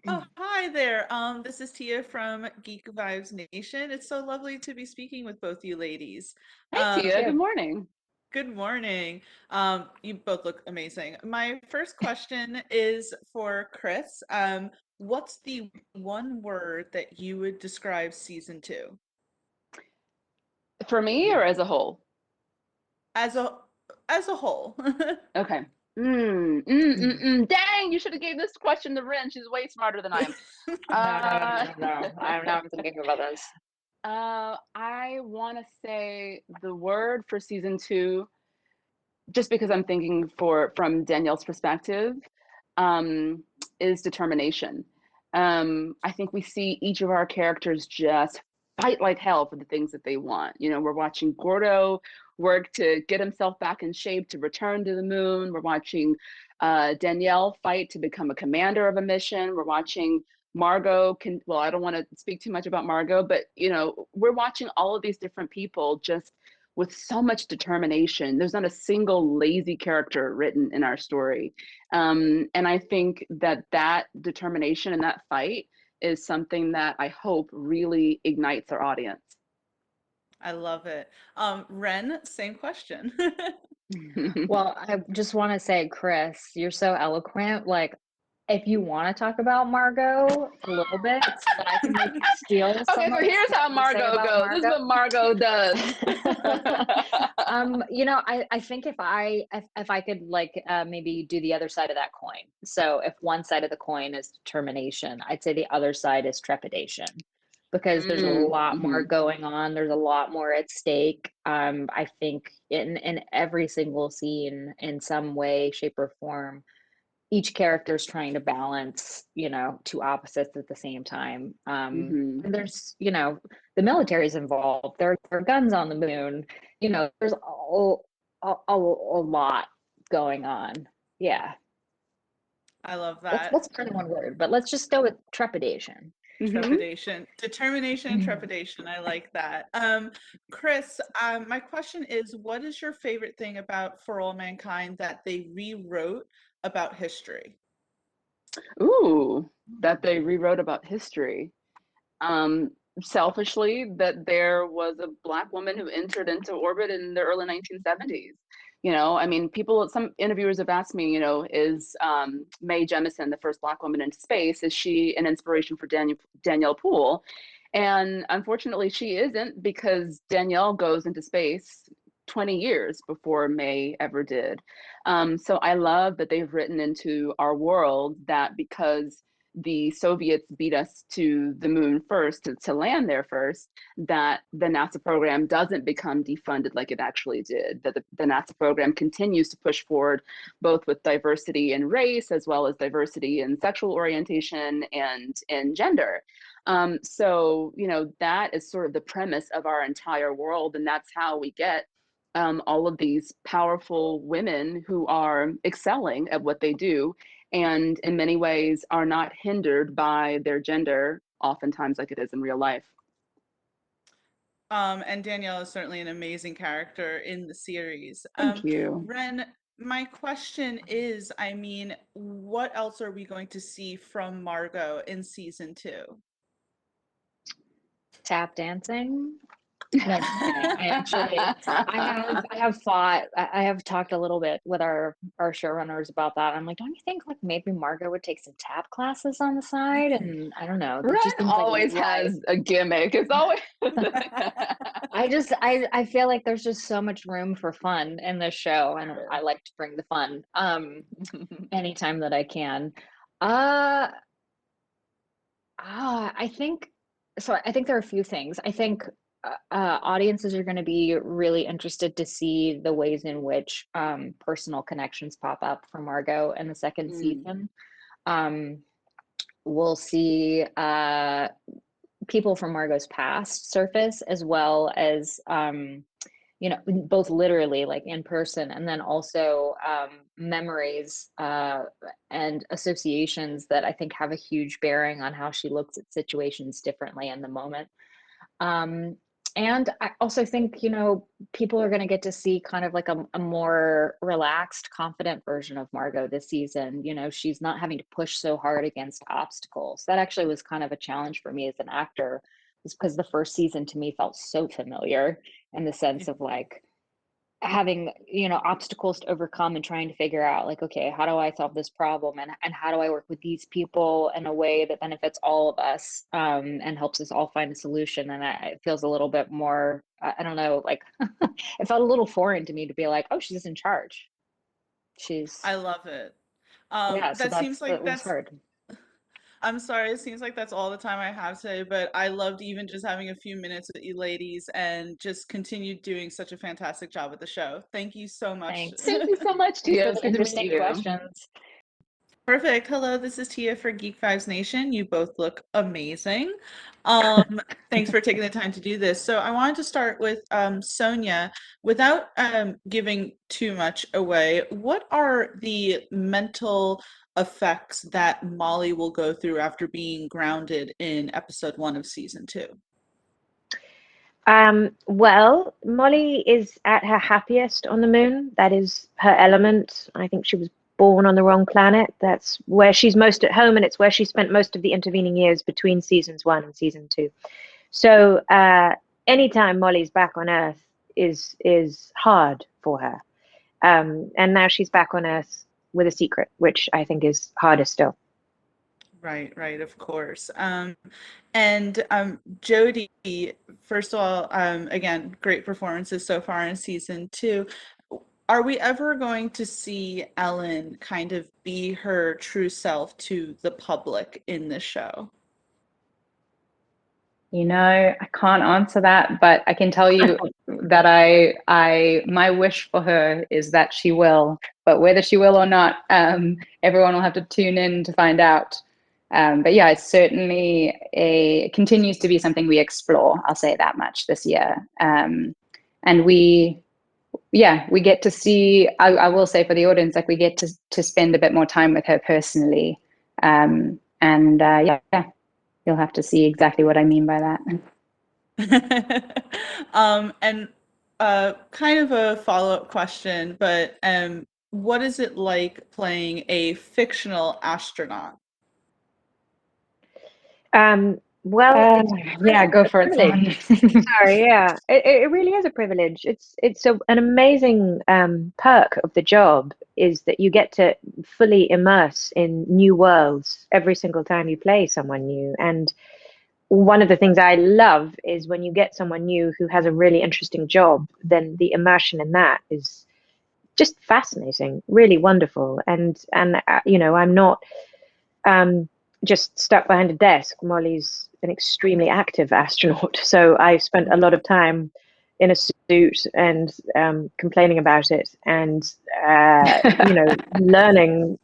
Oh, hi there. This is Tia from Geek Vibes Nation. It's so lovely to be speaking with both you ladies. Hey Tia, good Too. morning. Good morning. You both look amazing. My first question is for Krys. What's the one word that you would describe season two For me or as a whole? as a whole? Okay. Dang, you should have gave this question to Wrenn. She's way smarter than I am. No, no, no, Uh, no, no. I'm thinking about this. I want to say the word for season two, just because I'm thinking from Danielle's perspective, um, is determination. I think we see each of our characters just fight like hell for the things that they want. You know, we're watching Gordo work to get himself back in shape to return to the moon. We're watching Danielle fight to become a commander of a mission. We're watching Margot well, I don't want to speak too much about Margot, but you know, we're watching all of these different people just with so much determination. There's not a single lazy character written in our story. And I think that that determination and that fight is something that I hope really ignites our audience. I love it. Ren, same question. Well, I just want to say, Chris, you're so eloquent. Like, if you want to talk about Margot a little bit, so that I can maybe steal Okay, some so of here's what how you say Margot about goes. This is Margot. what Margot does. I think if I could like maybe do the other side of that coin. So if one side of the coin is determination, I'd say the other side is trepidation because there's a lot more Mhm. going on. There's a lot more at stake. I think in every single scene, in some way, shape, or form, each character is trying to balance, two opposites at the same time. Mhm. And there's, the military's involved. There are guns on the moon. There's a lot going on. Yeah. I love That's that. more than one word, but let's just go with trepidation. Mhm. Trepidation, determination, and Mhm. trepidation. I like that. Chris, my question is, what is your favorite thing about For All Mankind that they rewrote about history? Ooh, that they rewrote about history. Um, Selfishly, that there was a Black woman who entered into orbit in the early 1970s. You know, I mean, some interviewers have asked me, you know, is Mae Jemison, the first Black woman into space, is she an inspiration for Danielle Poole? And unfortunately, she isn't, because Danielle goes into space 20 years before Mae ever did. So I love that they've written into our world that because the Soviets beat us to the moon first, to land there first, that the NASA program doesn't become defunded like it actually did, that the NASA program continues to push forward both with diversity in race as well as diversity in sexual orientation and in gender. So, you know, that is sort of the premise of our entire world. And that's how we get all of these powerful women who are excelling at what they do and in many ways are not hindered by their gender, oftentimes like it is in real life. And Danielle is certainly an amazing character in the series. Thank you. Ren, my question is, I mean, what else are we going to see from Margot in season two? Tap dancing. No, just kidding. I have talked a little bit with our showrunners about that. I'm like, don't you think like maybe Margot would take some tap classes on the side? And I don't know, that Ren just seems like always right. has a gimmick. It's always I feel like there's just so much room for fun in this show, and I like to bring the fun anytime that I can. Uh I think so. I think there are a few things. I think audiences are going to be really interested to see the ways in which personal connections pop up for Margot in the second Mm, season. Um, we'll see people from Margot's past surface, as well as both literally, like in person, and then also memories and associations that I think have a huge bearing on how she looks at situations differently in the moment. Um, And I also think, people are going to get to see kind of like a more relaxed, confident version of Margot this season. She's not having to push so hard against obstacles. That actually was kind of a challenge for me as an actor, was because the first season to me felt so familiar in the sense of like having obstacles to overcome and trying to figure out like, okay, how do I solve this problem, and how do I work with these people in a way that benefits all of us, and helps us all find a solution. And it feels a little bit more, I don't know, like it felt a little foreign to me to be like, oh, she's in charge. I love it. Yeah, so That seems that like was that's hard. I'm sorry, it seems like that's all the time I have today, but I loved even just having a few minutes with you ladies and just continued doing such a fantastic job with the show. Thank you so much. Thanks. Thank you so much, Thanks Tia. for It's the good to meet interesting you. questions. Perfect. Hello, this is Tia for Geek Vibes Nation. You both look amazing. Thanks for taking the time to do this. So I wanted to start with Sonya. Without giving too much away, what are the mental effects that Molly will go through after being grounded in episode 1 of season 2? Well, Molly is at her happiest on the moon. That is her element. I think she was born on the wrong planet. That's where she's most at home, and it's where she spent most of the intervening years between seasons 1 and season 2. So anytime Molly's back on Earth is hard for her. And now she's back on Earth with a secret, which I think is harder still. Right, of course. And Jodi, first of all, again, great performances so far in season 2. Are we ever going to see Ellen kind of be her true self to the public in this show? I can't answer that, but I can tell you that my wish for her is that she will, but whether she will or not, everyone will have to tune in to find out. But yeah, it's certainly it continues to be something we explore. I'll say that much this year. And we get to see, I will say for the audience, like we get to spend a bit more time with her personally. You'll have to see exactly what I mean by that. And kind of a follow-up question, but what is it like playing a fictional astronaut? Well, yeah, go for it, Sonya. Sorry, yeah, it really is a privilege. It's an amazing perk of the job is that you get to fully immerse in new worlds every single time you play someone new. And one of the things I love is when you get someone new who has a really interesting job, then the immersion in that is just fascinating, really wonderful. And I'm not just stuck behind a desk. Molly's an extremely active astronaut, so I spent a lot of time in a suit and complaining about it, and learning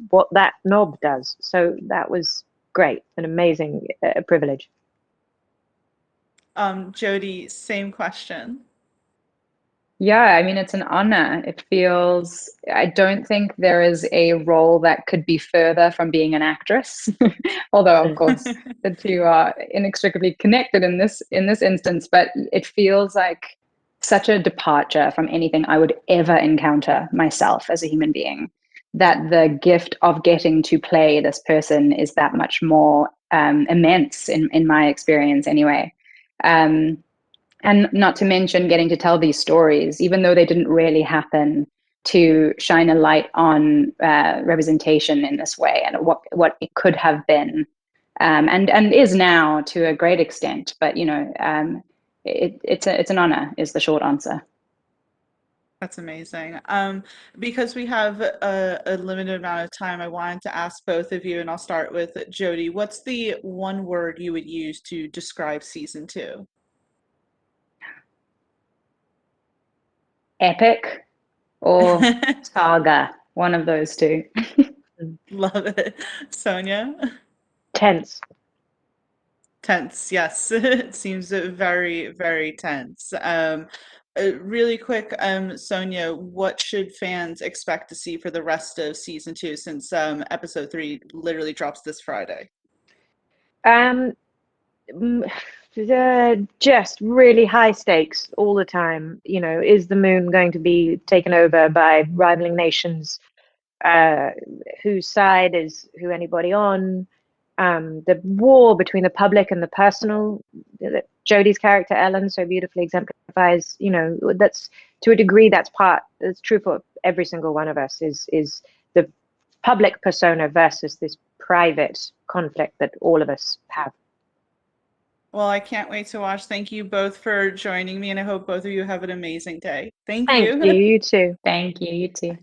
what that knob does. So that was great, an amazing privilege. Jodi, same question. Yeah, I mean, it's an honor. I don't think there is a role that could be further from being an actress, although of course the two are inextricably connected in this instance, but it feels like such a departure from anything I would ever encounter myself as a human being, that the gift of getting to play this person is that much more immense in my experience anyway. And not to mention getting to tell these stories, even though they didn't really happen, to shine a light on representation in this way and what it could have been, and is now to a great extent. But it's an honor, is the short answer. That's amazing. Because we have a limited amount of time, I wanted to ask both of you, and I'll start with Jodi. What's the one word you would use to describe season 2? Epic or saga, one of those two. Love it. Sonya? Tense. Tense, yes. It seems very, very tense. Really quick, Sonya, what should fans expect to see for the rest of season 2, since episode 3 literally drops this Friday? just really high stakes all the time. You know, is the moon going to be taken over by rivaling nations? Whose side is who anybody on? The war between the public and the personal that Jodi's character Ellen so beautifully exemplifies. You know, that's to a degree that's true for every single one of us. Is the public persona versus this private conflict that all of us have. Well, I can't wait to watch. Thank you both for joining me, and I hope both of you have an amazing day. Thank Thank you. you. You too. Thank you. You too.